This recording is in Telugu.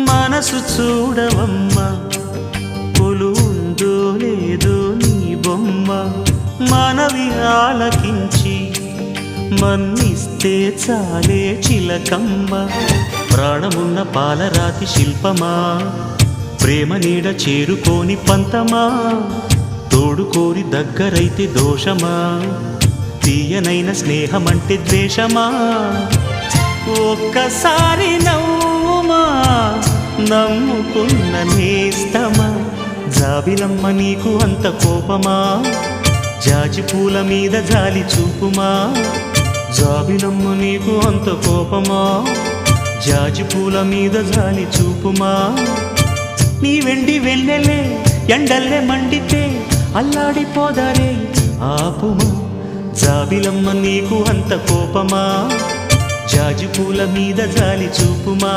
మనసు చూడవమ్మా కొలువుందో లేదో నీ బొమ్మ మనవి ఆలకించి మన్నిస్తే చాలే చిలకమ్మ ప్రాణమున్న పాలరాతి శిల్పమా ప్రేమ నీడ చేరుకోని పంతమా తోడుకోరి దగ్గరైతే దోషమా తీయనైన స్నేహమంటే ద్వేషమా ఒక్కసారి నవ్వుమా నమ్ముకున్న నేస్తమా జాబిలమ్మ నీకు అంత కోపమా జాజి పూల మీద జాలి చూపుమా జాబిలమ్మ నీకు అంత కోపమా జాజి పూల మీద జాలి చూపుమా నీ వెండి వెళ్ళలే ఎండల్లే మండితే అల్లాడిపోదారే ఆపుమా జాబిలమ్మ నీకు అంత కోపమా జాజి పూల మీద జాలి చూపుమా